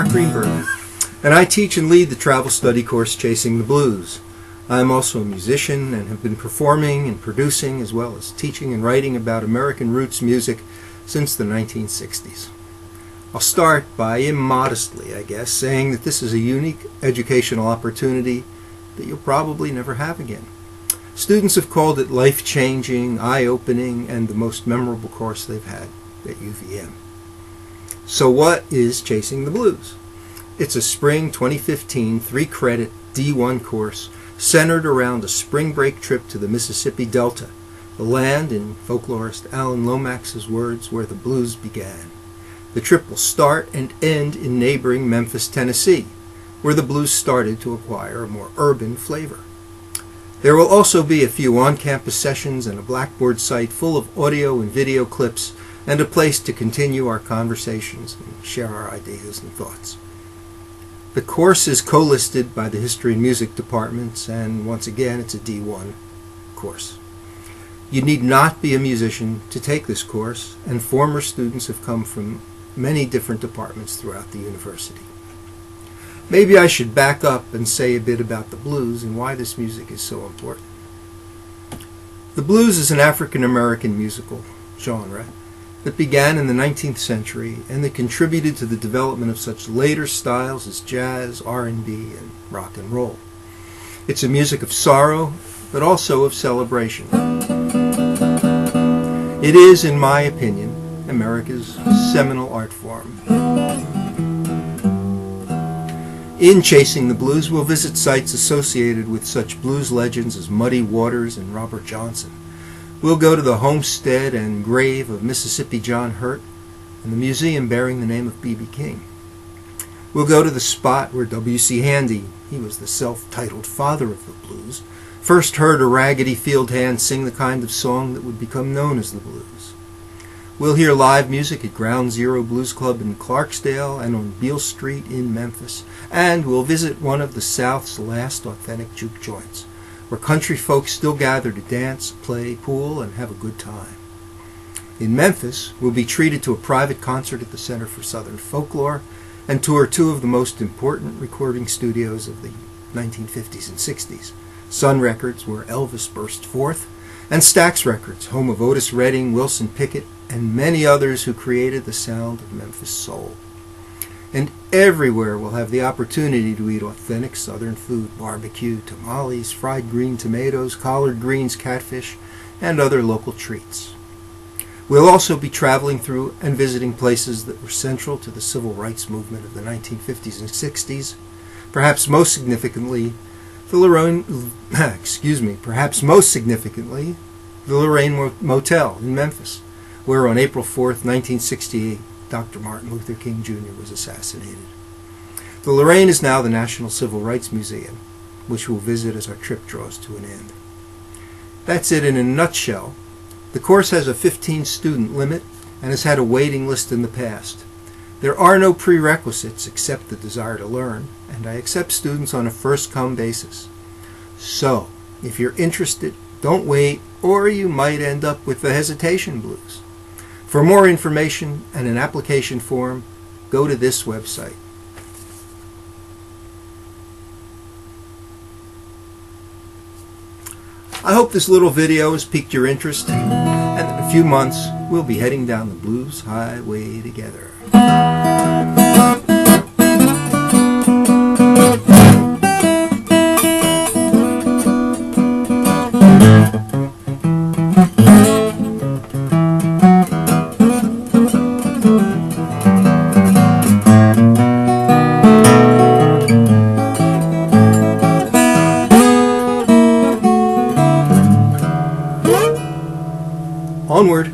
Mark Greenberg, and I teach and lead the travel study course Chasing the Blues. I'm also a musician and have been performing and producing as well as teaching and writing about American roots music since the 1960s. I'll start by immodestly, I guess, saying that this is a unique educational opportunity that you'll probably never have again. Students have called it life-changing, eye-opening, and the most memorable course they've had at UVM. So what is Chasing the Blues? It's a spring 2015 3-credit D1 course centered around a spring break trip to the Mississippi Delta, the land, in folklorist Alan Lomax's words, where the blues began. The trip will start and end in neighboring Memphis, Tennessee, where the blues started to acquire a more urban flavor. There will also be a few on-campus sessions and a Blackboard site full of audio and video clips and a place to continue our conversations and share our ideas and thoughts. The course is co-listed by the History and Music departments, and once again, it's a D1 course. You need not be a musician to take this course, and former students have come from many different departments throughout the university. Maybe I should back up and say a bit about the blues and why this music is so important. The blues is an African American musical genre that began in the 19th century and that contributed to the development of such later styles as jazz, R&B, and rock and roll. It's a music of sorrow, but also of celebration. It is, in my opinion, America's seminal art form. In Chasing the Blues, we'll visit sites associated with such blues legends as Muddy Waters and Robert Johnson. We'll go to the homestead and grave of Mississippi John Hurt and the museum bearing the name of B.B. King. We'll go to the spot where W.C. Handy, he was the self-titled father of the blues, first heard a raggedy field hand sing the kind of song that would become known as the blues. We'll hear live music at Ground Zero Blues Club in Clarksdale and on Beale Street in Memphis, and we'll visit one of the South's last authentic juke joints, where country folks still gather to dance, play pool, and have a good time. In Memphis, we'll be treated to a private concert at the Center for Southern Folklore and tour two of the most important recording studios of the 1950s and 60s, Sun Records, where Elvis burst forth, and Stax Records, home of Otis Redding, Wilson Pickett, and many others who created the sound of Memphis soul. And everywhere we'll have the opportunity to eat authentic Southern food, barbecue, tamales, fried green tomatoes, collard greens, catfish, and other local treats. We'll also be traveling through and visiting places that were central to the civil rights movement of the 1950s and 60s, perhaps most significantly, the Lorraine Motel in Memphis, where on April 4th, 1968, Dr. Martin Luther King Jr. was assassinated. The Lorraine is now the National Civil Rights Museum, which we'll visit as our trip draws to an end. That's it in a nutshell. The course has a 15-student limit and has had a waiting list in the past. There are no prerequisites except the desire to learn, and I accept students on a first-come basis. So, if you're interested, don't wait, or you might end up with the hesitation blues. For more information and an application form, go to this website. I hope this little video has piqued your interest, and in a few months we'll be heading down the blues highway together. Onward.